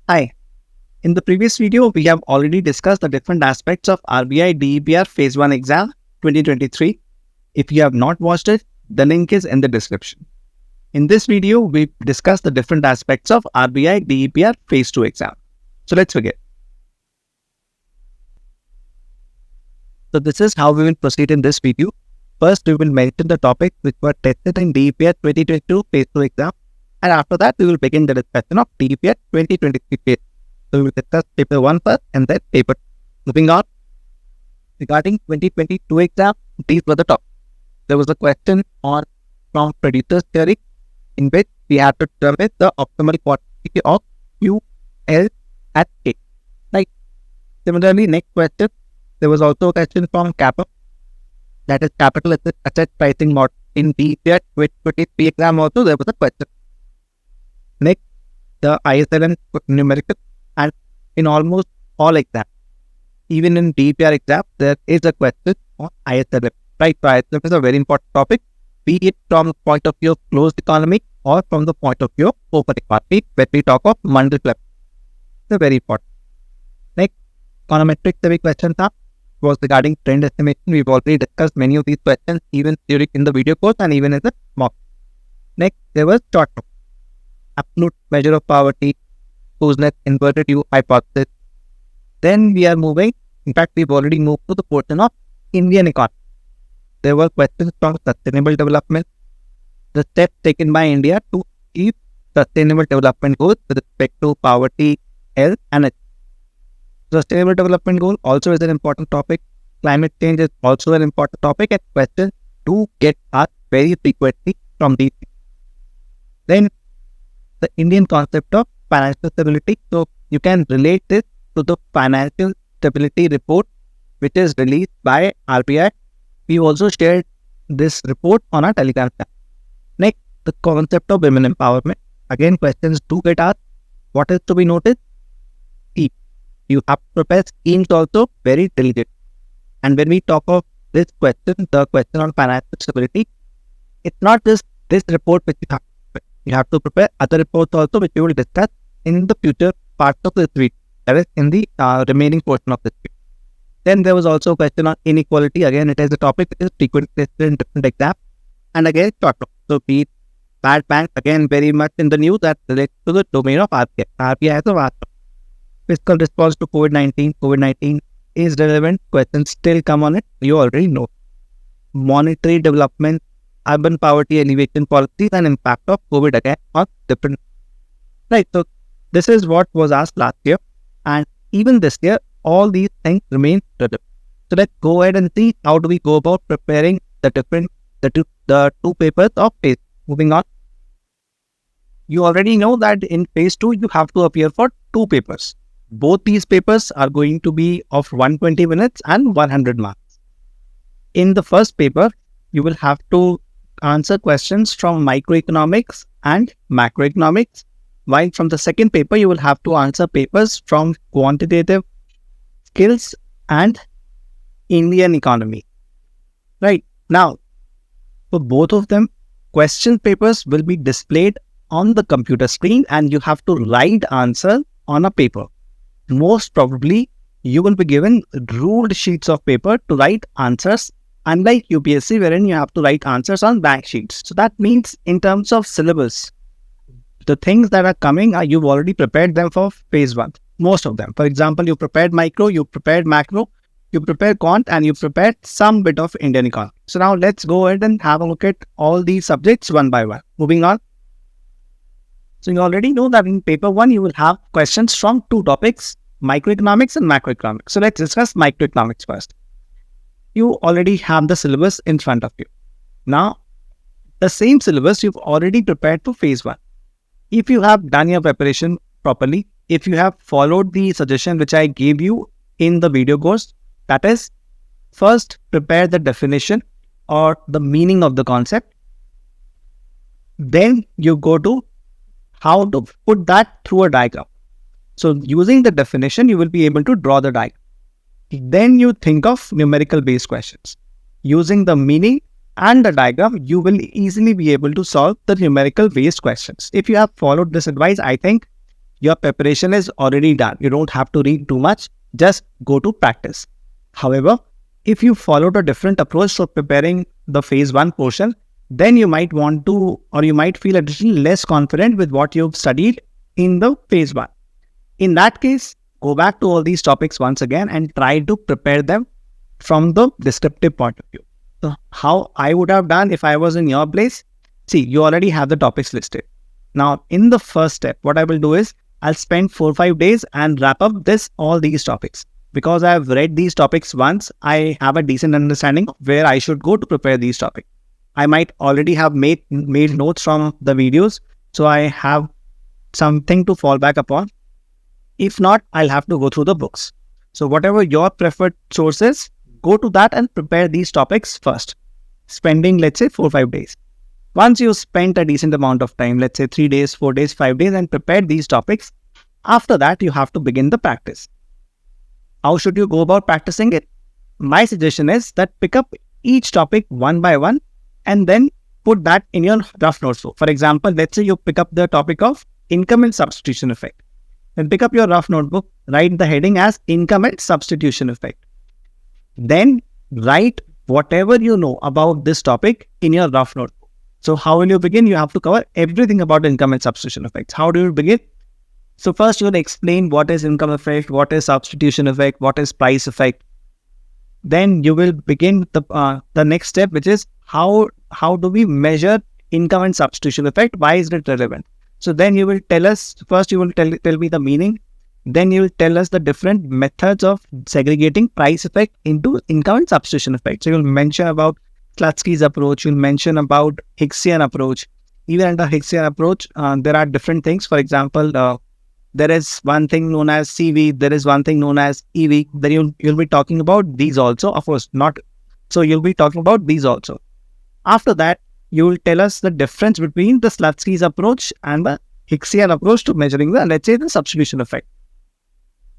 Hi. In the previous video, we have already discussed the different aspects of RBI DEPR Phase-1 Exam 2023. If you have not watched it, the link is in the description. In this video, we discuss the different aspects of RBI DEPR Phase-2 Exam. So let's begin. So this is how we will proceed in this video. First, we will mention the topics which were tested in DEPR 2022 Phase-2 Exam. And after that, we will begin the discussion of DEPR 2023 Phase. So we will discuss paper 1 first and then paper 2. Moving on, regarding 2022 exam, these were the topics. There was a question from producer's theory in which we had to determine the optimal quantity of Q, L, and K. Right. Similarly, next question, there was also a question from CAPM, that is Capital Asset Pricing Model. In DEPR 2023 exam also, there was a question. Next, the ISLN numerical, and in almost all exams, even in DEPR exam, there is a question on ISLN. Right, so ISLN is a very important topic, be it from the point of view of closed economy or from the point of view of open economy, when we talk of Mandel club. It's very important. Next, econometric theory questions was regarding trend estimation. We've already discussed many of these questions, even during in the video course and even in the mock. Next, there was short term. Absolute measure of poverty, Kuznets inverted U hypothesis. Then we are moving, in fact, we've already moved to the portion of Indian economy. There were questions from sustainable development, the steps taken by India to achieve sustainable development goals with respect to poverty, health, and education. Sustainable development goal also is an important topic. Climate change is also an important topic, and questions do get asked very frequently from these things. Then the Indian concept of financial stability. So you can relate this to the financial stability report which is released by RBI. We also shared this report on our Telegram channel. Next, the concept of women empowerment. Again, questions do get asked. What is to be noticed? You have to prepare schemes also very diligent. And when we talk of this question, the question on financial stability, it's not just this report which you have to prepare. You have to prepare other reports also, which we will discuss in the future parts of this video, that is in the remaining portion of this video. Then there was also a question on inequality. Again, it is a topic that is frequently tested in different exams. And again, short term. So be it bad bank, again, very much in the news that relates to the domain of RBI. RBI has a vast fiscal response to COVID-19. COVID-19 is relevant. Questions still come on it. You already know. Monetary development, urban poverty alleviation policies, and impact of COVID again on different. Right. So this is what was asked last year, and even this year, all these things remain relevant. So let's go ahead and see how do we go about preparing the two papers of phase. Moving on. You already know that in phase 2, you have to appear for 2 papers. Both these papers are going to be of 120 minutes and 100 marks. In the first paper, you will have to answer questions from microeconomics and macroeconomics, while from the second paper, you will have to answer papers from quantitative, skills, and Indian economy. Right. Now, for both of them, question papers will be displayed on the computer screen and you have to write answer on a paper. Most probably, you will be given ruled sheets of paper to write answers, unlike UPSC wherein you have to write answers on blank sheets. So that means in terms of syllabus, the things that are coming, you've already prepared them for phase 1. Most of them. For example, you prepared micro, you prepared macro, you prepared quant, and you prepared some bit of Indian economy. So now let's go ahead and have a look at all these subjects one by one. Moving on. So you already know that in paper 1, you will have questions from 2 topics, microeconomics and macroeconomics. So let's discuss microeconomics first. You already have the syllabus in front of you. Now, the same syllabus you've already prepared for phase 1. If you have done your preparation properly, if you have followed the suggestion which I gave you in the video course, that is, first prepare the definition or the meaning of the concept. Then you go to how to put that through a diagram. So using the definition, you will be able to draw the diagram. Then you think of numerical based questions. Using the meaning and the diagram, you will easily be able to solve the numerical based questions. If you have followed this advice, I think your preparation is already done. You don't have to read too much. Just go to practice. However, if you followed a different approach for preparing the phase 1 portion, then you might want to, or you might feel a little less confident with what you've studied in the phase 1. In that case, go back to all these topics once again and try to prepare them from the descriptive point of view. So how I would have done if I was in your place, see, you already have the topics listed. Now, in the first step, what I will do is I'll spend 4 or 5 days and wrap up all these topics. Because I have read these topics once, I have a decent understanding of where I should go to prepare these topics. I might already have made notes from the videos, so I have something to fall back upon. If not, I'll have to go through the books. So whatever your preferred source is, go to that and prepare these topics first, spending, let's say, 4 or 5 days. Once you spent a decent amount of time, let's say 3 days, 4 days, 5 days, and prepared these topics, after that, you have to begin the practice. How should you go about practicing it? My suggestion is that pick up each topic one by one and then put that in your rough notebook. For example, let's say you pick up the topic of income and substitution effect. Then pick up your rough notebook, write the heading as income and substitution effect. Then write whatever you know about this topic in your rough notebook. So how will you begin? You have to cover everything about income and substitution effects. How do you begin? So first you will explain what is income effect, what is substitution effect, what is price effect. Then you will begin the next step, which is how do we measure income and substitution effect? Why is it relevant? So then you will tell us, first you will tell me the meaning. Then you will tell us the different methods of segregating price effect into income and substitution effect. So you will mention about Slutsky's approach, you'll mention about Hicksian approach. Even under Hicksian approach, there are different things. For example, there is one thing known as CV, there is one thing known as EV. Then you'll be talking about these also. Of course, not. So you'll be talking about these also. After that, you will tell us the difference between the Slutsky's approach and the Hicksian approach to measuring the, let's say, the substitution effect.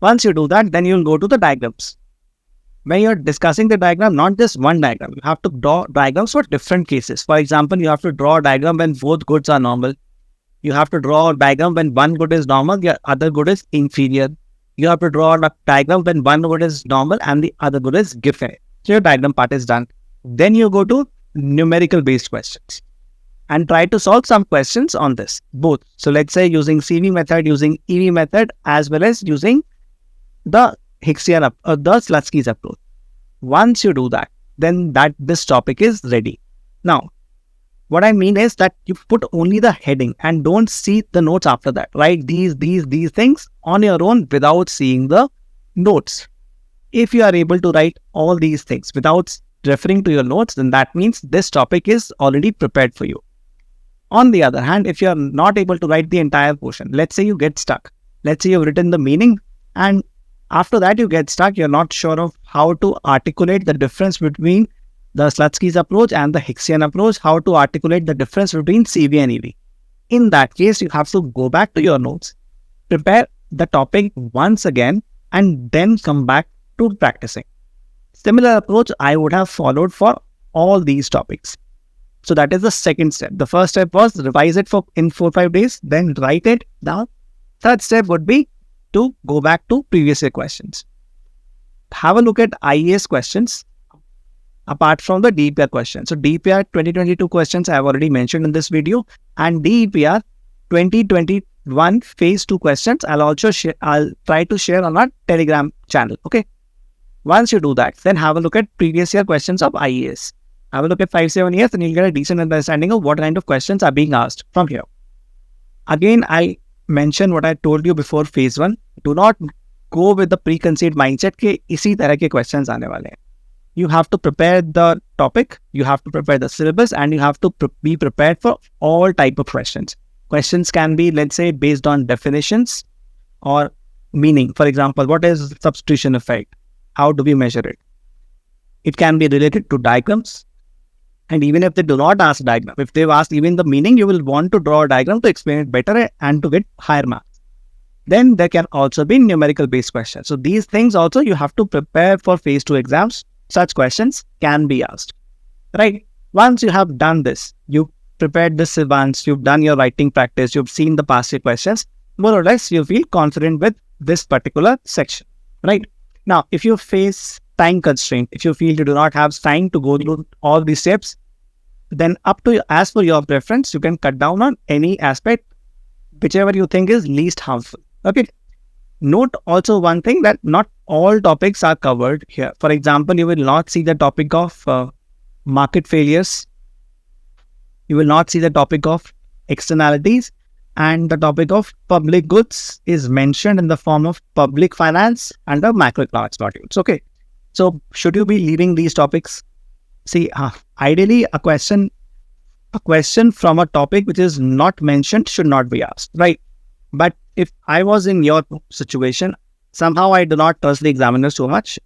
Once you do that, then you'll go to the diagrams. When you're discussing the diagram, not just one diagram, you have to draw diagrams for different cases. For example, you have to draw a diagram when both goods are normal. You have to draw a diagram when one good is normal, the other good is inferior. You have to draw a diagram when one good is normal and the other good is given. So your diagram part is done. Then you go to numerical based questions and try to solve some questions on this, both. So let's say using CV method, using EV method, as well as using the Hicksian the Slutsky's approach. Once you do that, then this topic is ready. Now, what I mean is that you put only the heading and don't see the notes after that. Write these things on your own without seeing the notes. If you are able to write all these things without referring to your notes, then that means this topic is already prepared for you. On the other hand, if you are not able to write the entire portion, let's say you get stuck. Let's say you've written the meaning and after that you get stuck, you're not sure of how to articulate the difference between the Slutsky's approach and the Hicksian approach, how to articulate the difference between CV and EV. In that case, you have to go back to your notes, prepare the topic once again, and then come back to practicing. Similar approach I would have followed for all these topics. So that is the second step. The first step was revise it in 4 or 5 days, then write it down. Third step would be to go back to previous year questions. Have a look at IAS questions apart from the DEPR questions. So DEPR 2022 questions I have already mentioned in this video, and DEPR 2021 phase 2 questions I'll try to share on our Telegram channel. Okay. Once you do that, then have a look at previous year questions of IAS. Have a look at 5-7 years and you'll get a decent understanding of what kind of questions are being asked from here. Again, I mention what I told you before phase 1. Do not go with the preconceived mindset कि इसी तरह के questions आने वाले हैं. You have to prepare the topic, you have to prepare the syllabus, and you have to be prepared for all type of questions. Questions can be, let's say, based on definitions or meaning. For example, what is substitution effect? How do we measure it? It can be related to diagrams. And even if they do not ask diagram, if they've asked even the meaning, you will want to draw a diagram to explain it better and to get higher marks. Then there can also be numerical based questions. So these things also you have to prepare for phase 2 exams. Such questions can be asked, right? Once you have done this, you prepared this once, you've done your writing practice, you've seen the past year questions, more or less you feel confident with this particular section, right? Now, if you face time constraint, if you feel you do not have time to go through all these steps, then up to as per your preference, you can cut down on any aspect, whichever you think is least harmful. Okay. Note also one thing, that not all topics are covered here. For example, you will not see the topic of market failures. You will not see the topic of externalities, and the topic of public goods is mentioned in the form of public finance under macroeconomics modules. Okay. So should you be leaving these topics? See, ideally a question from a topic which is not mentioned should not be asked, right? But if I was in your situation, somehow I do not trust the examiners too much.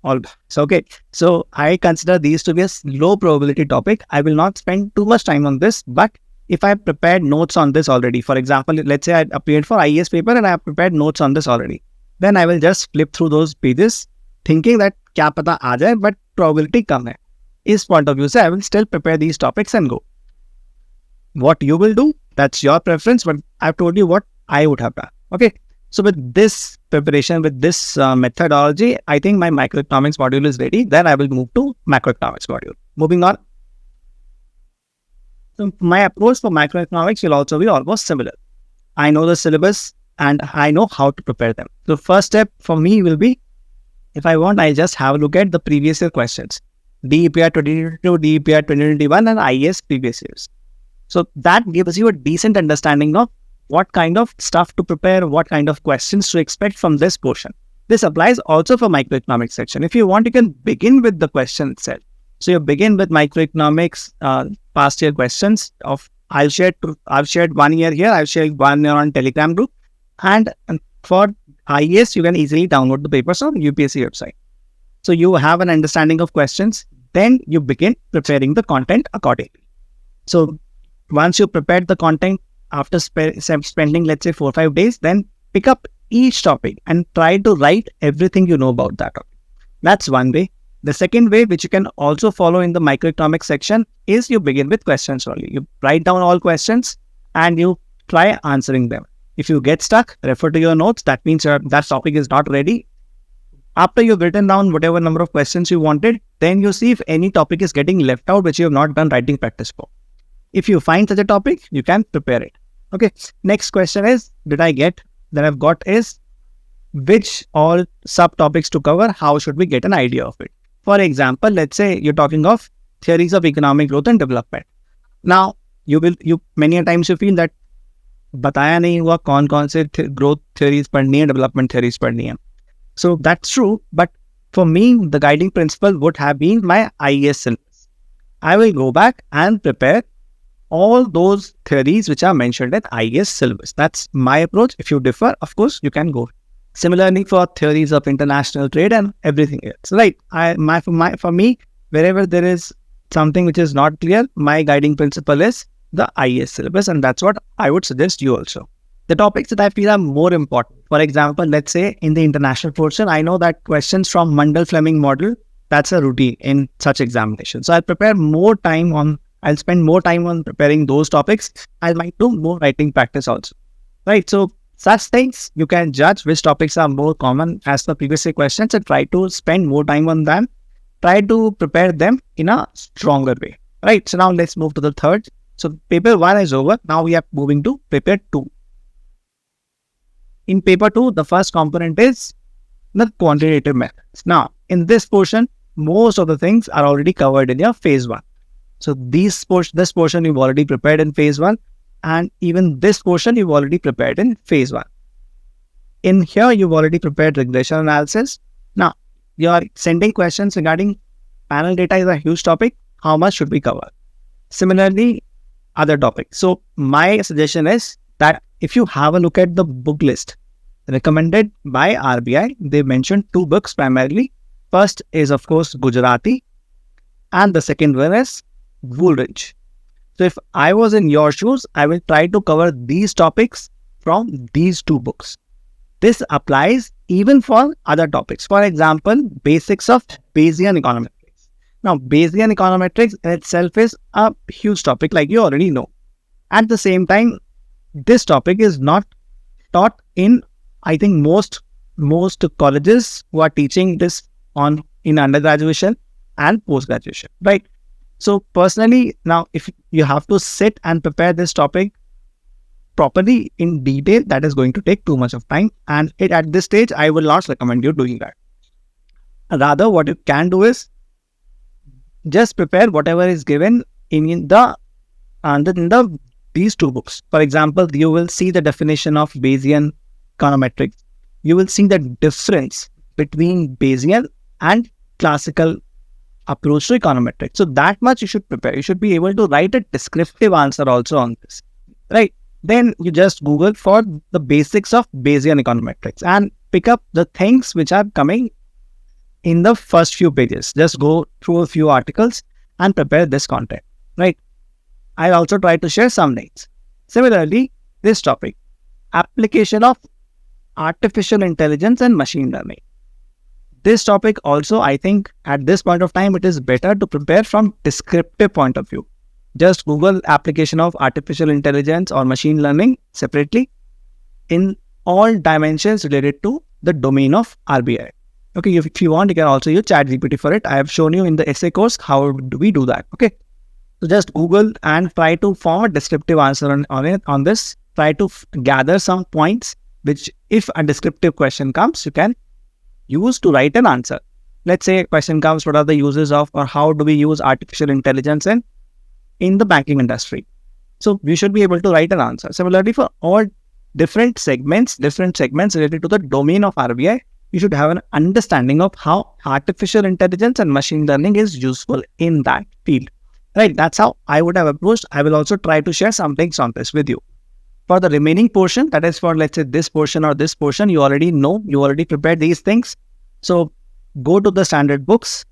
So I consider these to be a low probability topic. I will not spend too much time on this, but if I prepared notes on this already, for example, let's say I appeared for IES paper and I have prepared notes on this already, then I will just flip through those pages thinking that kya pata aa jaye, but probability kam hai. Is point of view, so I will still prepare these topics and go. What you will do, that's your preference, but I've told you what I would have done. Okay. So with this preparation, with this methodology, I think my microeconomics module is ready. Then I will move to macroeconomics module. Moving on. So my approach for macroeconomics will also be almost similar. I know the syllabus and I know how to prepare them. So first step for me will be, if I want, I just have a look at the previous year questions. DEPR 2022, DEPR 2021 and IES previous years. So that gives you a decent understanding of what kind of stuff to prepare, what kind of questions to expect from this portion. This applies also for microeconomics section. If you want, you can begin with the question itself. So you begin with microeconomics past year questions of, I've shared 1 year here, I've shared 1 year on Telegram group, and for IES you can easily download the papers on UPSC website. So you have an understanding of questions, then you begin preparing the content accordingly. So once you prepared the content, after spending, let's say 4 or 5 days, then pick up each topic and try to write everything you know about that topic. That's one way. The second way, which you can also follow in the microeconomics section, is you begin with questions only. You write down all questions and you try answering them. If you get stuck, refer to your notes. That means that topic is not ready. After you've written down whatever number of questions you wanted, then you see if any topic is getting left out which you have not done writing practice for. If you find such a topic, you can prepare it. Okay. Next question is, I've got is, which all subtopics to cover? How should we get an idea of it? For example, let's say you're talking of theories of economic growth and development. Now, you many a times you feel that बताया नहीं हुआ कौन से growth theories पढ़नी है, development theories पढ़नी है. So that's true, but for me, the guiding principle would have been my IES syllabus. I will go back and prepare all those theories which are mentioned in IES syllabus. That's my approach. If you differ, of course, you can go. Similarly, for theories of international trade and everything else, right? For me, wherever there is something which is not clear, my guiding principle is the IES syllabus, and that's what I would suggest you also. The topics that I feel are more important. For example, let's say in the international portion, I know that questions from Mundell-Fleming model, that's a routine in such examinations. So I'll spend more time on preparing those topics. I might do more writing practice also, right? So such things, you can judge which topics are more common as the previous questions and try to spend more time on them. Try to prepare them in a stronger way, right? So now let's move to the third. So paper 1 is over. Now we are moving to paper 2. In paper 2, the first component is the quantitative methods. Now, in this portion, most of the things are already covered in your phase 1. So this portion you've already prepared in phase 1, and even this portion you've already prepared in phase 1. In here, you've already prepared regression analysis. Now, you are sending questions regarding panel data is a huge topic. How much should we cover? Similarly, other topics. So my suggestion is that if you have a look at the book list recommended by RBI, they mentioned 2 books primarily. First is, of course, Gujarati, and the second one is Woolridge. So if I was in your shoes, I will try to cover these topics from these 2 books. This applies even for other topics. For example, basics of Bayesian econometrics. Now, Bayesian econometrics in itself is a huge topic, like you already know. At the same time, this topic is not taught in, I think, most colleges who are teaching this in undergraduation and post-graduation, right? So personally, now if you have to sit and prepare this topic properly in detail, that is going to take too much of time, and at this stage I will not recommend you doing that. Rather, what you can do is just prepare whatever is given in these two books. For example, you will see the definition of Bayesian econometrics. You will see the difference between Bayesian and classical approach to econometrics. So that much you should prepare. You should be able to write a descriptive answer also on this, right? Then you just Google for the basics of Bayesian econometrics and pick up the things which are coming in the first few pages. Just go through a few articles and prepare this content, right? I also try to share some links. Similarly, this topic, application of artificial intelligence and machine learning. This topic also, I think at this point of time, it is better to prepare from descriptive point of view. Just Google application of artificial intelligence or machine learning separately in all dimensions related to the domain of RBI. Okay, if you want, you can also use ChatGPT for it. I have shown you in the essay course how do we do that. Okay, so just Google and try to form a descriptive answer on this. Try to gather some points which, if a descriptive question comes, you can use to write an answer. Let's say a question comes, what are the uses of, or how do we use artificial intelligence in the banking industry? So you should be able to write an answer. Similarly, for all different segments related to the domain of RBI, you should have an understanding of how artificial intelligence and machine learning is useful in that field, right? That's how I would have approached. I will also try to share some links on this with you. For the remaining portion, that is for, let's say, this portion or this portion, you already know, you already prepared these things. So go to the standard books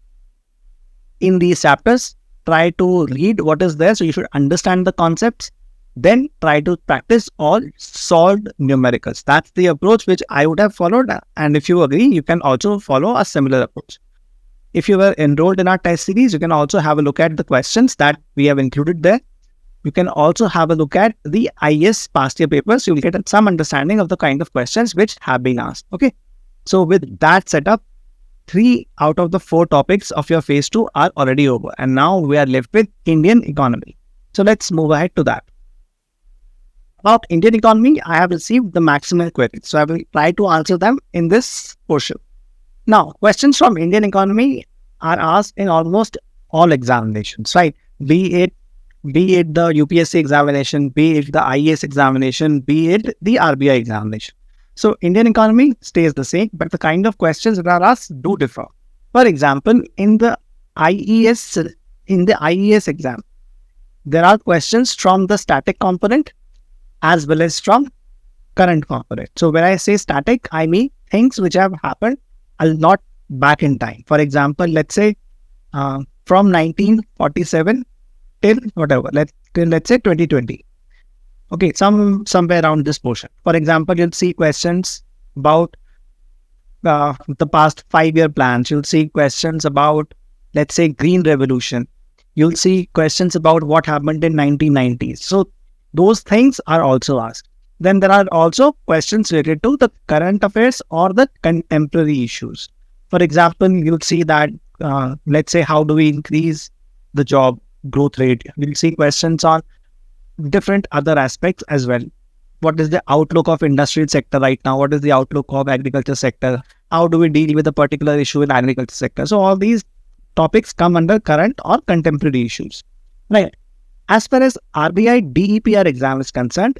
in these chapters, try to read what is there. So you should understand the concepts, then try to practice all solved numericals. That's the approach which I would have followed. And if you agree, you can also follow a similar approach. If you were enrolled in our test series, you can also have a look at the questions that we have included there. You can also have a look at the IAS past year papers. You'll get some understanding of the kind of questions which have been asked. Okay. So with that setup, 3 out of the 4 topics of your phase 2 are already over. And now we are left with Indian economy. So let's move ahead to that. About Indian economy, I have received the maximum queries. So I will try to answer them in this portion. Now, questions from Indian economy are asked in almost all examinations, right? Be it the UPSC examination, be it the IAS examination, be it the RBI examination. So Indian economy stays the same, but the kind of questions that are asked do differ. For example, in the IES exam, there are questions from the static component as well as from current component. So when I say static, I mean things which have happened a lot back in time. For example, let's say from 1947 till whatever, let's say 2020. Okay, somewhere around this portion. For example, you'll see questions about the past 5-year plans. You'll see questions about, let's say, Green Revolution. You'll see questions about what happened in 1990s. So those things are also asked. Then there are also questions related to the current affairs or the contemporary issues. For example, you'll see that, let's say, how do we increase the job growth rate? We'll see questions on different other aspects as well. What is the outlook of industrial sector right now? What is the outlook of agriculture sector? How do we deal with a particular issue in agriculture sector? So all these topics come under current or contemporary issues, right? As far as RBI DEPR exam is concerned,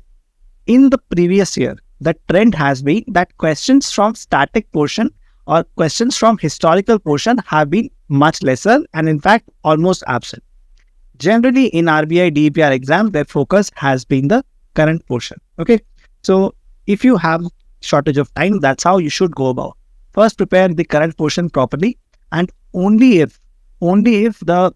in the previous year, the trend has been that questions from static portion or questions from historical portion have been much lesser and in fact almost absent. Generally, in RBI DEPR exam, their focus has been the current portion. Okay, so if you have shortage of time, that's how you should go about. First, prepare the current portion properly, and only if the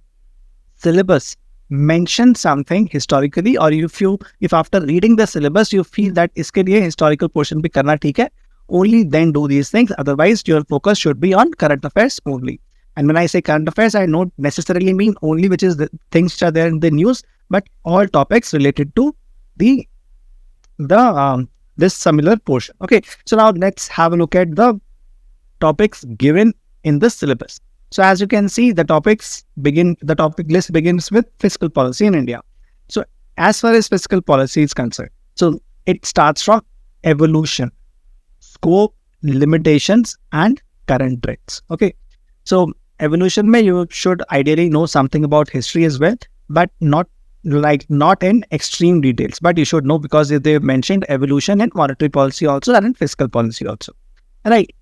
syllabus mentions something historically, or if after reading the syllabus you feel that iske liye historical portion bhi karna theek hai, only then do these things. Otherwise, your focus should be on current affairs only. And when I say current affairs, I don't necessarily mean only which is the things which are there in the news, but all topics related to the this similar portion. Okay, so now let's have a look at the topics given in the syllabus. So as you can see, the topic list begins with fiscal policy in India. So as far as fiscal policy is concerned, so it starts from evolution, scope, limitations, and current trends. Okay, so evolution mein you should ideally know something about history as well, but not in extreme details, but you should know because they mentioned evolution in monetary policy also and in fiscal policy also. Right.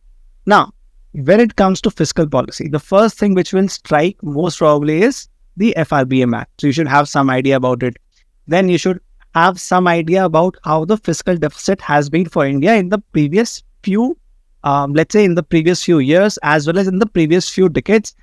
Now, when it comes to fiscal policy, the first thing which will strike most probably is the FRBM Act. So you should have some idea about it. Then you should have some idea about how the fiscal deficit has been for India in the previous few, let's say in the previous few years, as well as in the previous few decades.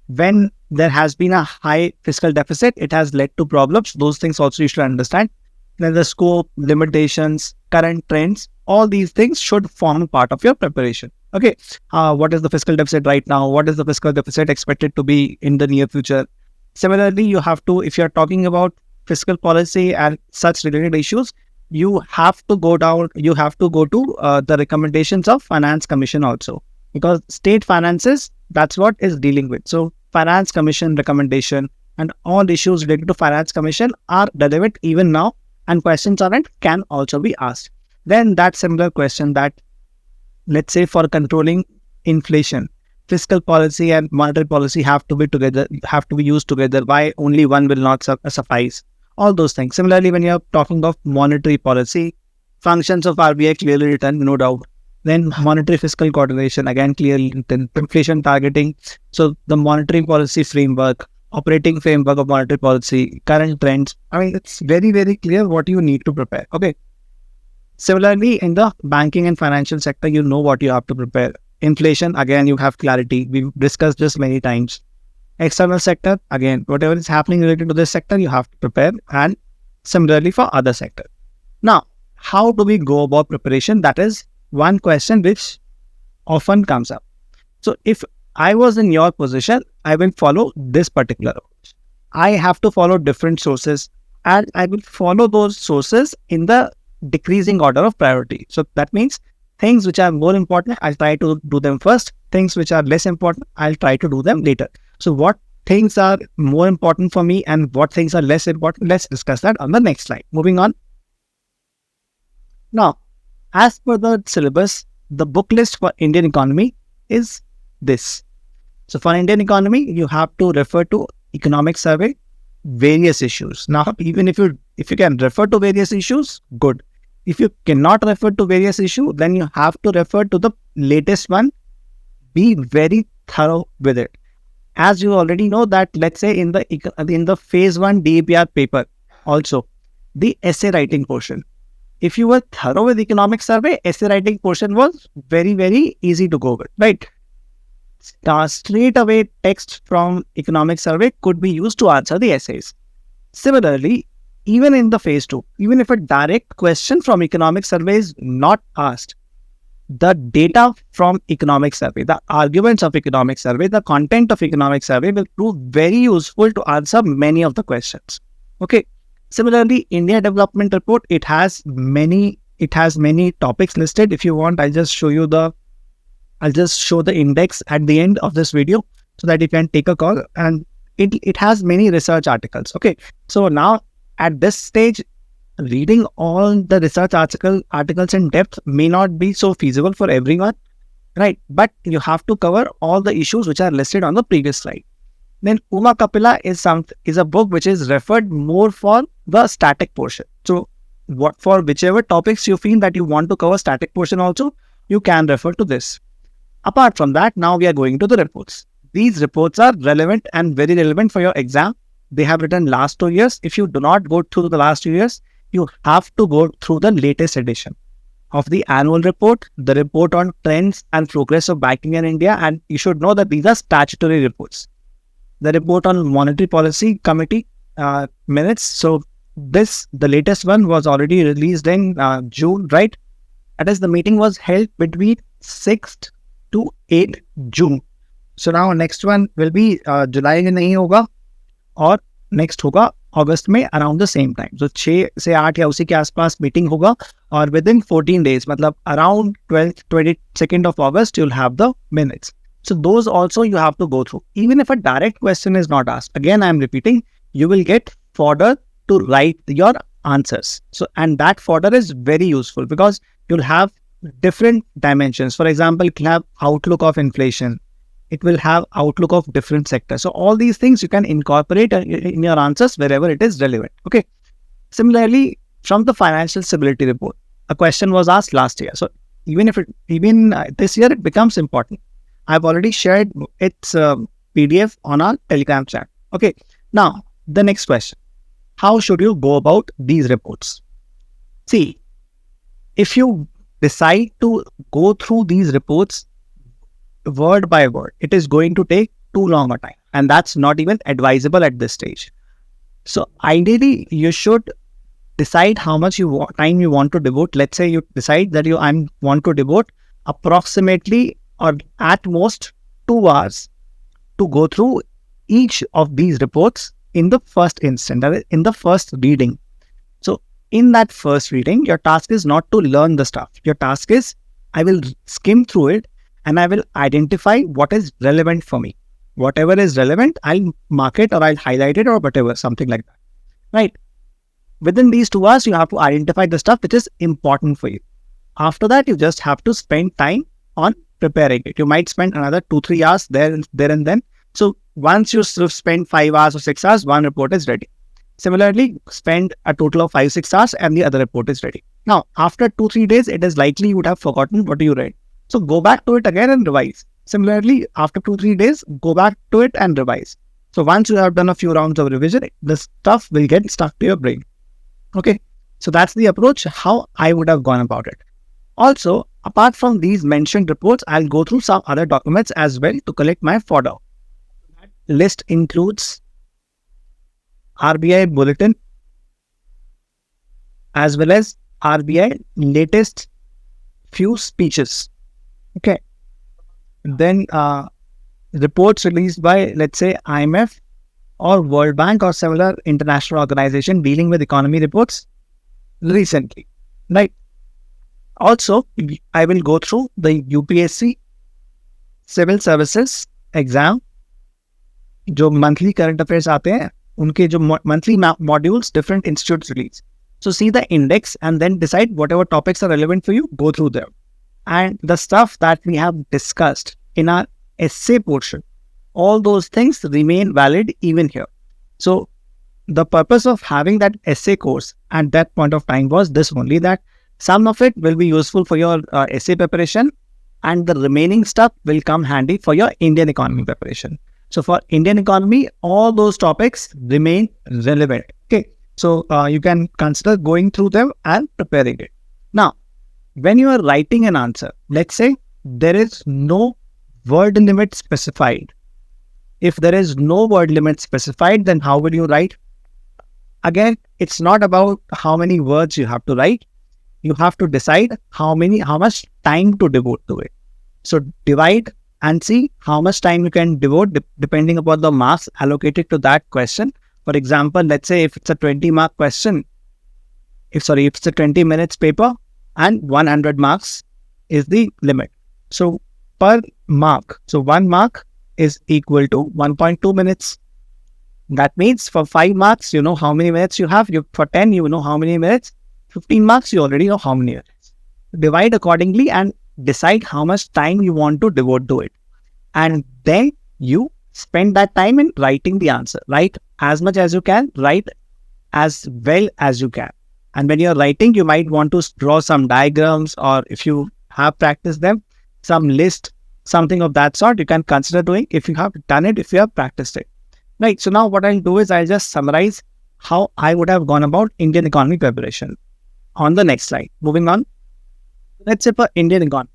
When there has been a high fiscal deficit, it has led to problems. Those things also you should understand. Then the scope, limitations, current trends, all these things should form part of your preparation. Okay, what is the fiscal deficit right now? What is the fiscal deficit expected to be in the near future? Similarly, you have to, if you're talking about fiscal policy and such related issues, you have to go to the recommendations of Finance Commission also, because state finances, that's what is dealing with. So Finance Commission recommendation and all issues related to Finance Commission are relevant even now, and questions on it can also be asked. Then that similar question that, let's say for controlling inflation, fiscal policy and monetary policy have to be used together. Why only one will not suffice? All those things. Similarly, when you're talking of monetary policy, functions of RBI clearly written, no doubt. Then monetary fiscal coordination, again clearly written. Inflation targeting. So the monetary policy framework, operating framework of monetary policy, current trends. I mean, it's very, very clear what you need to prepare. Okay. Similarly, in the banking and financial sector, you know what you have to prepare. Inflation, again, you have clarity. We've discussed this many times. External sector, again, whatever is happening related to this sector, you have to prepare. And similarly for other sector. Now, how do we go about preparation? That is one question which often comes up. So if I was in your position, I will follow this particular approach. I have to follow different sources, and I will follow those sources in the decreasing order of priority. So that means things which are more important, I'll try to do them first. Things which are less important, I'll try to do them later. So what things are more important for me and what things are less important, let's discuss that on the next slide. Moving on. Now, as per the syllabus, the book list for Indian economy is this. So for Indian economy, you have to refer to economic survey, various issues. Now, even if you can refer to various issues, good. If you cannot refer to various issues, then you have to refer to the latest one. Be very thorough with it. As you already know that, let's say in the Phase-1 DEPR paper, also the essay writing portion. If you were thorough with economic survey, essay writing portion was very, very easy to go with, right? Straight away text from economic survey could be used to answer the essays. Similarly, even in the Phase-2, even if a direct question from economic survey is not asked, the data from economic survey, the arguments of economic survey, the content of economic survey will prove very useful to answer many of the questions. Okay. Similarly, India Development Report, it has many topics listed. If you want, I'll just show the index at the end of this video so that you can take a call, and it has many research articles. Okay. So now at this stage, reading all the research articles in depth may not be so feasible for everyone, right? But you have to cover all the issues which are listed on the previous slide. Then Uma Kapila is a book which is referred more for the static portion. So for whichever topics you feel that you want to cover static portion also, you can refer to this. Apart from that, now we are going to the reports. These reports are relevant and very relevant for your exam. They have written last 2 years. If you do not go through the last 2 years, you have to go through the latest edition of the annual report, the report on trends and progress of banking in India, and you should know that these are statutory reports. The report on monetary policy committee minutes. So the latest one was already released in June, right? That is, the meeting was held between 6th to 8th June. So now next one will be July में नहीं होगा और next होगा अगस्त में around the same time. So 6 से 8 या उसी के आसपास मीटिंग होगा और within 14 days, मतलब around 12th 22nd of August, you'll have the minutes. So those also you have to go through. Even if a direct question is not asked, again I am repeating, you will get fodder to write your answers. So, and that fodder is very useful because you'll have different dimensions. For example, it will have outlook of inflation. It will have outlook of different sectors. So all these things you can incorporate in your answers wherever it is relevant. Okay. Similarly, from the financial stability report, a question was asked last year. So even this year, it becomes important. I've already shared its PDF on our Telegram chat. Okay. Now, the next question. How should you go about these reports? See, if you decide to go through these reports word by word, it is going to take too long a time. And that's not even advisable at this stage. So ideally, you should decide how much time you want to devote. Let's say you decide that I want to devote approximately or at most 2 hours to go through each of these reports in the first instant, that is in the first reading. So in that first reading, your task is not to learn the stuff. Your task is, I will skim through it and I will identify what is relevant for me. Whatever is relevant, I'll mark it or I'll highlight it or whatever, something like that. Right? Within these 2 hours, you have to identify the stuff which is important for you. After that, you just have to spend time on preparing it. You might spend another 2-3 hours there and then. So once you spend 5 hours or 6 hours, one report is ready. Similarly, spend a total of 5-6 hours and the other report is ready. Now, after 2-3 days, it is likely you would have forgotten what you read. So go back to it again and revise. Similarly, after 2-3 days, go back to it and revise. So once you have done a few rounds of revision, the stuff will get stuck to your brain. Okay, so that's the approach, how I would have gone about it. Also, apart from these mentioned reports, I'll go through some other documents as well to collect my fodder. That list includes RBI Bulletin as well as RBI latest few speeches. Okay. Then reports released by, let's say, IMF or World Bank or similar international organization dealing with economy reports recently. Right. Also, I will go through the UPSC Civil Services Exam, जो monthly current affairs आते हैं, उनके जो monthly modules different institutes release. So see the index and then decide whatever topics are relevant for you, go through them. And the stuff that we have discussed in our essay portion, all those things remain valid even here. So the purpose of having that essay course at that point of time was this only, that some of it will be useful for your essay preparation and the remaining stuff will come handy for your Indian economy preparation. So for Indian economy, all those topics remain relevant. Okay. So you can consider going through them and preparing it. Now, when you are writing an answer, let's say there is no word limit specified. If there is no word limit specified, then how will you write? Again, it's not about how many words you have to write. You have to decide how much time to devote to it. So divide and see how much time you can devote depending upon the marks allocated to that question. For example, let's say if it's a 20-mark question, if it's a 20 minutes paper and 100 marks is the limit. So per mark, so 1 mark is equal to 1.2 minutes. That means for 5 marks, you know how many minutes you have. For 10, you know how many minutes. 15 marks, you already know how many minutes. Divide accordingly and decide how much time you want to devote to it. And then you spend that time in writing the answer. Write as much as you can, write as well as you can. And when you're writing, you might want to draw some diagrams, or if you have practiced them, some list, something of that sort, you can consider doing if you have done it, if you have practiced it. Right. So now what I'll do is I'll just summarize how I would have gone about Indian economy preparation on the next slide. Moving on. Let's say for Indian economy,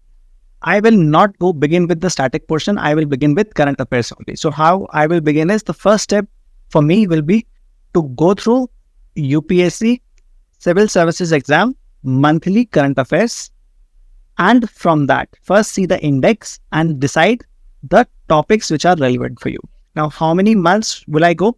I will not begin with the static portion. I will begin with current affairs only. So how I will begin is, the first step for me will be to go through UPSC Civil Services Exam monthly current affairs. And from that, first see the index and decide the topics which are relevant for you. Now, how many months will I go?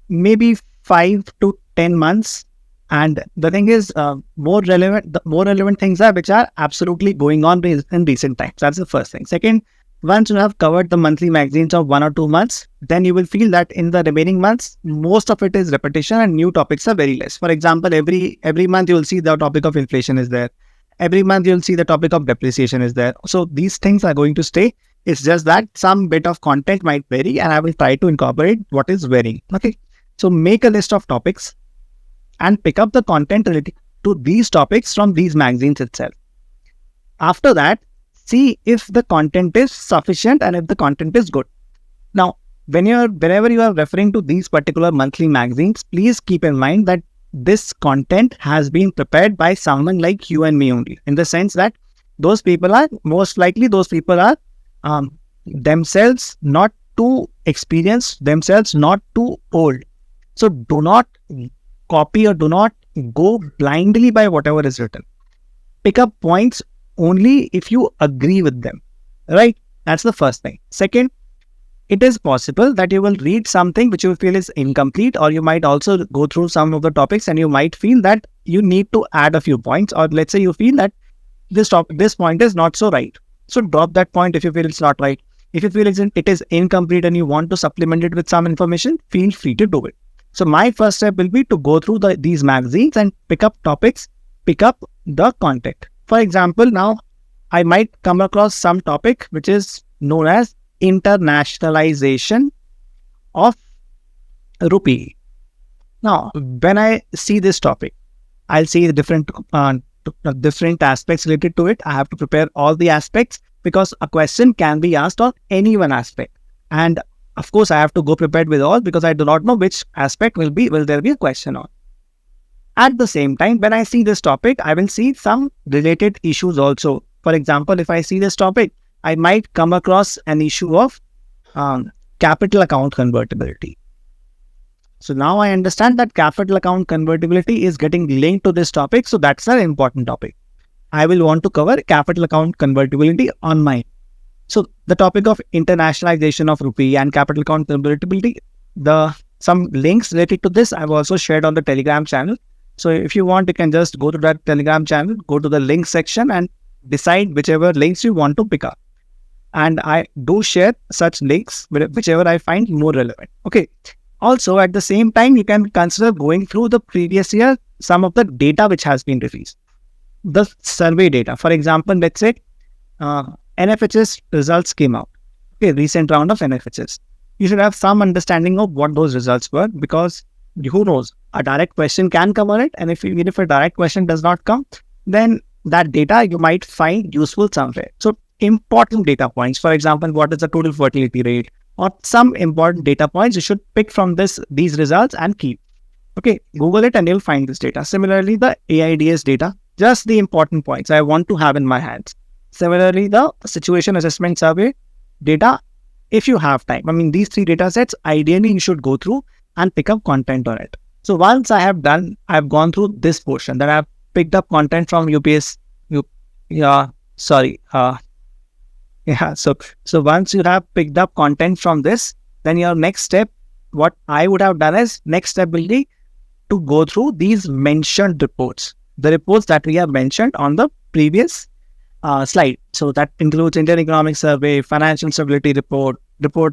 Maybe 5 to 10 months. And the thing is, the more relevant things are which are absolutely going on in recent times. That's the first thing. Second, once you have covered the monthly magazines of 1 or 2 months, then you will feel that in the remaining months, most of it is repetition and new topics are very less. For example, every month you will see the topic of inflation is there. Every month you'll see the topic of depreciation is there. So these things are going to stay. It's just that some bit of content might vary and I will try to incorporate what is varying. Okay. So make a list of topics and pick up the content related to these topics from these magazines itself. After that, see if the content is sufficient and if the content is good. Now, whenever you are referring to these particular monthly magazines, please keep in mind that this content has been prepared by someone like you and me only, in the sense that those people are themselves not too experienced, themselves not too old. So do not copy or do not go blindly by whatever is written. Pick up points only if you agree with them, right? That's the first thing. Second, it is possible that you will read something which you feel is incomplete, or you might also go through some of the topics and you might feel that you need to add a few points, or let's say you feel that this point is not so right. So drop that point if you feel it's not right. If you feel it is incomplete and you want to supplement it with some information, feel free to do it. So my first step will be to go through these magazines and pick up topics, pick up the content. For example, now I might come across some topic which is known as internationalization of rupee. Now, when I see this topic, I'll see the different aspects related to it. I have to prepare all the aspects because a question can be asked on any one aspect. And of course, I have to go prepared with all because I do not know which aspect will there be a question on. At the same time, when I see this topic, I will see some related issues also. For example, if I see this topic, I might come across an issue of capital account convertibility. So now I understand that capital account convertibility is getting linked to this topic. So that's an important topic. I will want to cover capital account convertibility on mine. So the topic of internationalization of rupee and capital account convertibility, some links related to this I've also shared on the Telegram channel. So if you want, you can just go to that Telegram channel, go to the link section and decide whichever links you want to pick up. And I do share such links, whichever I find more relevant. Okay. Also, at the same time, you can consider going through the previous year, some of the data which has been released. The survey data. For example, let's say NFHS results came out. Okay, recent round of NFHS. You should have some understanding of what those results were, because who knows, a direct question can come on it. And even if a direct question does not come, then that data you might find useful somewhere. So important data points, for example, what is the total fertility rate, or some important data points you should pick from these results and keep. Okay, Google it and you'll find this data. Similarly, the AIDS data, just the important points I want to have in my hands. Similarly, the situation assessment survey data, if you have time. I mean, these three data sets, ideally you should go through and pick up content on it. So once I've gone through this portion, that I've picked up content from So once you have picked up content from this, then your next step, what I would have done is, next step will be to go through these mentioned reports, the reports that we have mentioned on the previous slide. So that includes Indian Economic Survey, Financial Stability Report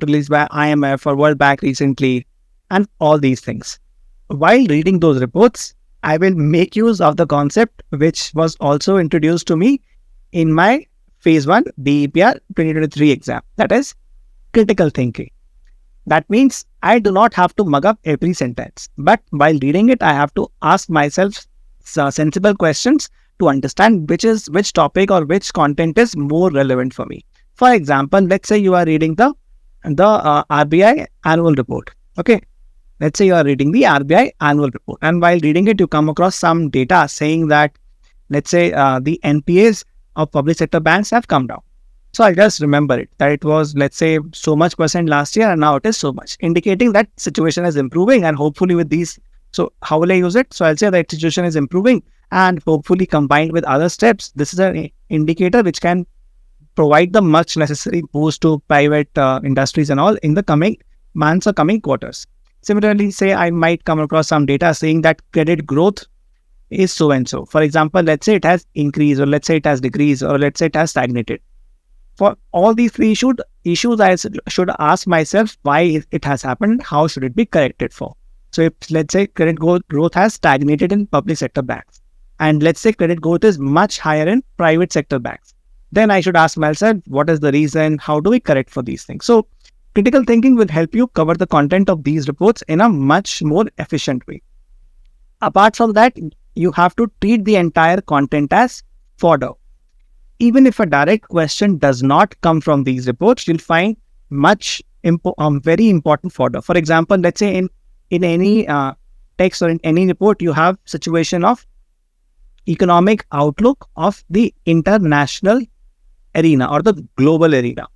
released by IMF or World Bank recently, and all these things. While reading those reports, I will make use of the concept which was also introduced to me in my Phase-1 DEPR 2023 exam, that is critical thinking. That means I do not have to mug up every sentence, but while reading it, I have to ask myself sensible questions to understand which topic or which content is more relevant for me. For example, let's say you are reading the RBI annual report. Okay, let's say you are reading the RBI annual report, and while reading it, you come across some data saying that, let's say, the NPAs of public sector banks have come down. So I'll just remember it, that it was, let's say, so much percent last year and now it is so much, indicating that situation is improving. And hopefully with these, so how will I use it? So I'll say that situation is improving, and hopefully combined with other steps, this is an indicator which can provide the much necessary boost to private industries and all in the coming months or coming quarters. Similarly, say I might come across some data saying that credit growth is so and so. For example, let's say it has increased, or let's say it has decreased, or let's say it has stagnated. For all these three issues, I should ask myself why it has happened, how should it be corrected for. So if, let's say, credit growth has stagnated in public sector banks, and let's say credit growth is much higher in private sector banks, then I should ask myself, what is the reason? How do we correct for these things? So critical thinking will help you cover the content of these reports in a much more efficient way. Apart from that, you have to treat the entire content as fodder. Even if a direct question does not come from these reports, you'll find very important fodder. For example, let's say in any text or in any report, you have situation of economic outlook of the international arena or the global arena.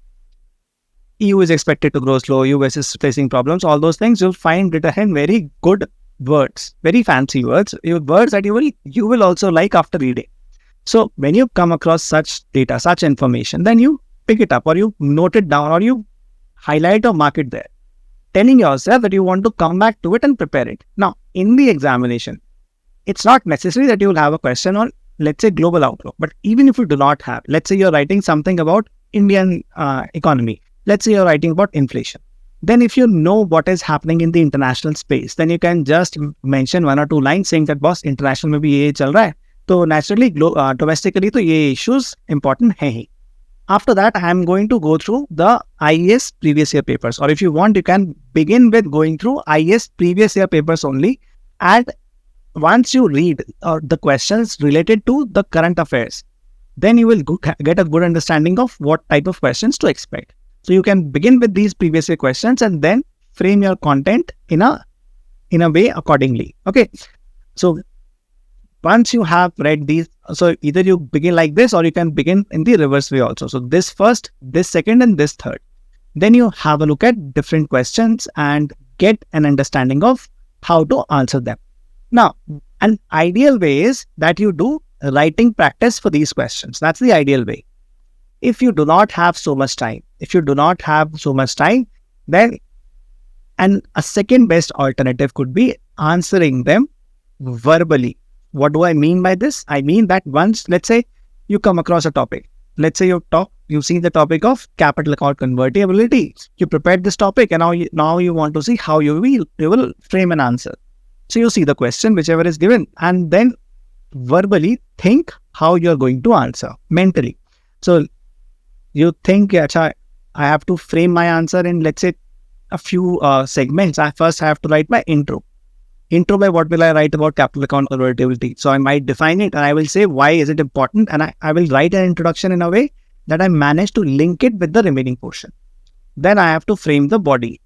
EU is expected to grow slow, US is facing problems, all those things, you'll find written in very good words, very fancy words, words that you will also like after reading. So when you come across such data, such information, then you pick it up or you note it down or you highlight or mark it there, telling yourself that you want to come back to it and prepare it. Now, in the examination, it's not necessary that you will have a question on, let's say, global outlook. But even if you do not have, let's say you're writing something about Indian economy, let's say you're writing about inflation. Then if you know what is happening in the international space, then you can just mention one or two lines saying that, boss, international में भी ये चल रहा है. So naturally, domestically, तो ये issues important है. After that, I am going to go through the IAS previous year papers. Or if you want, you can begin with going through IAS previous year papers only. And once you read the questions related to the current affairs, then you will get a good understanding of what type of questions to expect. So you can begin with these previous year questions and then frame your content in a way accordingly. Okay. So once you have read these, so either you begin like this or you can begin in the reverse way also. So this first, this second, and this third. Then you have a look at different questions and get an understanding of how to answer them. Now, an ideal way is that you do writing practice for these questions. That's the ideal way. If you do not have so much time, then a second best alternative could be answering them verbally. What do I mean by this? I mean that once, let's say, you come across a topic. Let's say you see the topic of capital account convertibility. You prepared this topic and now you want to see how you will frame an answer. So you see the question, whichever is given, and then verbally think how you're going to answer mentally. So you think, I have to frame my answer in, let's say, a few segments. I first have to write my intro. Intro by what will I write about capital account convertibility? So I might define it and I will say why is it important, and I will write an introduction in a way that I manage to link it with the remaining portion. Then I have to frame the body.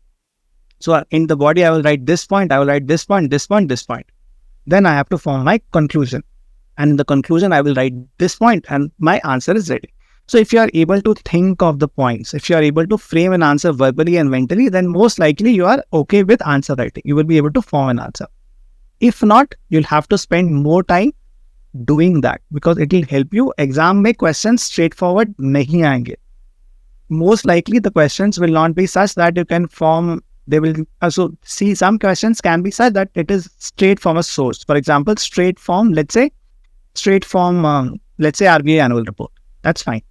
So in the body, I will write this point, I will write this point, this point, this point. Then I have to form my conclusion. And in the conclusion, I will write this point and my answer is ready. So if you are able to think of the points, if you are able to frame an answer verbally and mentally, then most likely you are okay with answer writing. You will be able to form an answer. If not, you'll have to spend more time doing that because it will help you. Exam mein questions straightforward nahi aayenge. Most likely the questions will not be such that you can form, they will also see some questions can be such that it is straight from a source. For example, straight from, let's say RBI annual report. That's fine.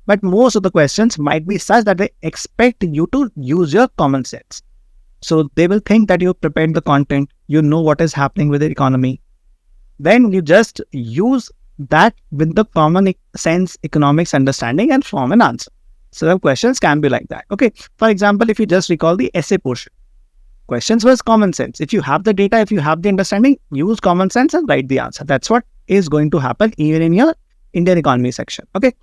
But most of the questions might be such that they expect you to use your common sense. So they will think that you prepared the content, you know what is happening with the economy. Then you just use that with the common sense economics understanding and form an answer. So the questions can be like that. Okay. For example, if you just recall the essay portion, questions was common sense. If you have the data, if you have the understanding, use common sense and write the answer. That's what is going to happen even in your Indian economy section. Okay.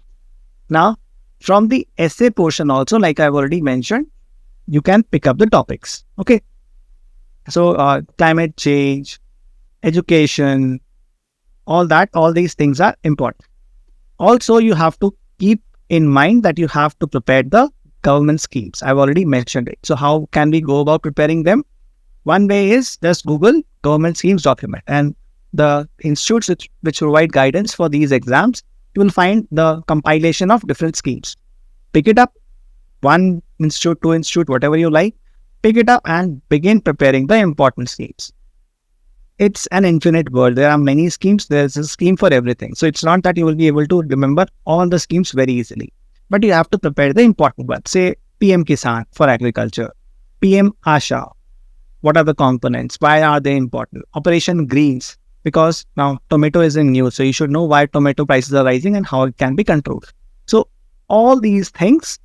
Now, from the essay portion also, like I've already mentioned, you can pick up the topics. Okay. So climate change, education, all these things are important. Also, you have to keep in mind that you have to prepare the government schemes. I've already mentioned it. So how can we go about preparing them? One way is just Google government schemes document, and the institutes which provide guidance for these exams, you will find the compilation of different schemes. Pick it up, one institute, two institute, whatever you like. pick it up and begin preparing the important schemes. It's an infinite world. There are many schemes. There's a scheme for everything. So it's not that you will be able to remember all the schemes very easily, but you have to prepare the important ones. Say PM Kisan for agriculture, PM Asha. What are the components? Why are they important? Operation Greens, because now tomato is in news. So you should know why tomato prices are rising and how it can be controlled. So all these things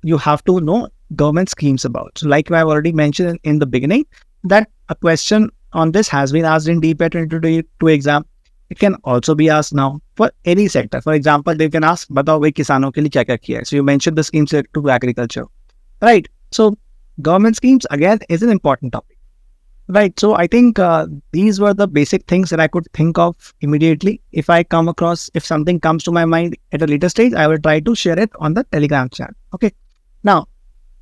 you have to know government schemes about. So like I've already mentioned in the beginning, that a question on this has been asked in DEPR 2022 exam. It can also be asked now for any sector. For example, they can ask, "Batao bhai किसानों के लिए क्या क्या किया है?" So you mentioned the schemes related to agriculture, right? So government schemes again is an important topic, right? So I think these were the basic things that I could think of immediately. If something comes to my mind at a later stage, I will try to share it on the Telegram chat. Okay. Now,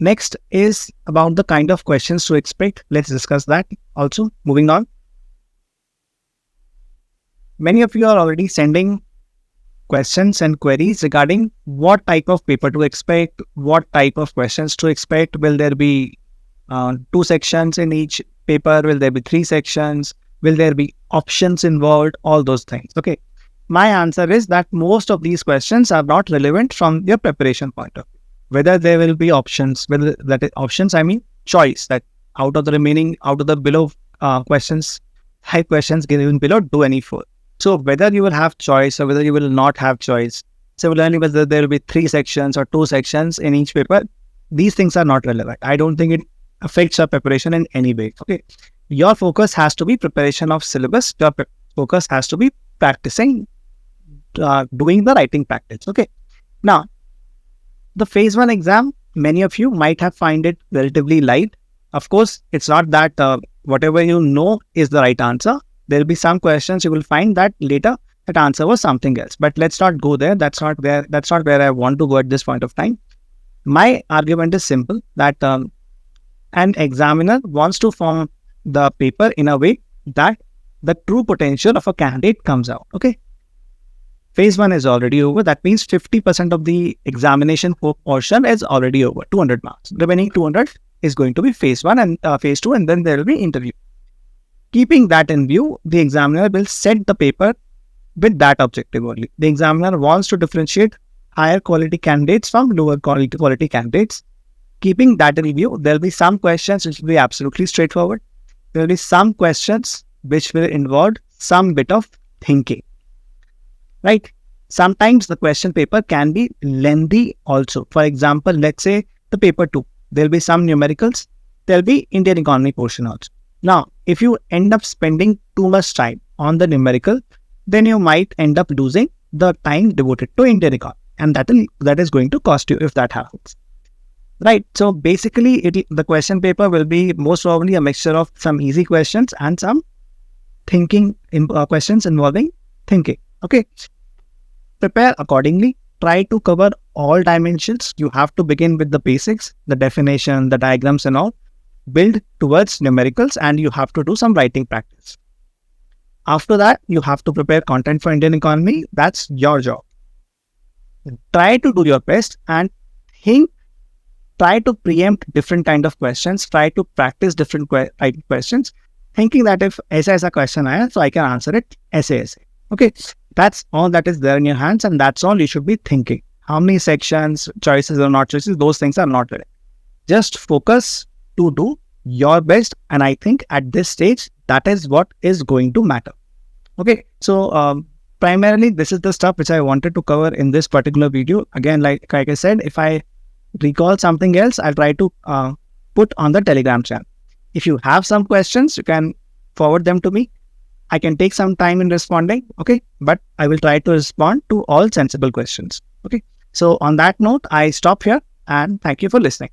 next is about the kind of questions to expect. Let's discuss that also. Moving on. Many of you are already sending questions and queries regarding what type of paper to expect, what type of questions to expect. Will there be 2 sections in each paper? Will there be 3 sections? Will there be options involved? All those things. Okay. My answer is that most of these questions are not relevant from your preparation point of view. Whether there will be options, whether that is options, I mean choice, that out of the below questions, 5 questions given below, do any 4. So whether you will have choice or whether you will not have choice, similarly whether there will be 3 sections or 2 sections in each paper, these things are not relevant. I don't think it affects your preparation in any way. Okay, your focus has to be preparation of syllabus. Your focus has to be practicing, doing the writing practice. Okay, now the phase 1 exam, many of you might have find it relatively light. Of course, it's not that whatever you know is the right answer. There will be some questions you will find that later that answer was something else. But let's not go there. That's not where I want to go at this point of time. My argument is simple, that an examiner wants to form the paper in a way that the true potential of a candidate comes out. Okay. Phase 1 is already over. That means 50% of the examination portion is already over, 200 marks. Remaining 200 is going to be phase 1 and phase 2, and then there will be interview. Keeping that in view, the examiner will set the paper with that objective only. The examiner wants to differentiate higher quality candidates from lower quality candidates. Keeping that in view, there will be some questions which will be absolutely straightforward. There will be some questions which will involve some bit of thinking. Right? Sometimes the question paper can be lengthy also. For example, let's say the paper 2, there will be some numericals, there will be Indian economy portion also. Now, if you end up spending too much time on the numerical, then you might end up losing the time devoted to Indian economy, and that is going to cost you if that happens. Right? So basically, the question paper will be most probably a mixture of some easy questions and some thinking questions involving thinking. Okay, prepare accordingly. Try to cover all dimensions. You have to begin with the basics, the definition, the diagrams and all. Build towards numericals, and you have to do some writing practice. After that, you have to prepare content for Indian economy. That's your job. Try to do your best and try to preempt different kind of questions. Try to practice different questions, thinking that if ऐसा question आया, so I can answer it ऐसे. Okay, that's all that is there in your hands, and that's all you should be thinking. How many sections, choices or not choices, those things are not relevant. Just focus to do your best, and I think at this stage, that is what is going to matter. Okay, so primarily this is the stuff which I wanted to cover in this particular video. Again, like I said, if I recall something else, I'll try to put on the Telegram channel. If you have some questions, you can forward them to me. I can take some time in responding, okay? But I will try to respond to all sensible questions, okay? So on that note, I stop here, and thank you for listening.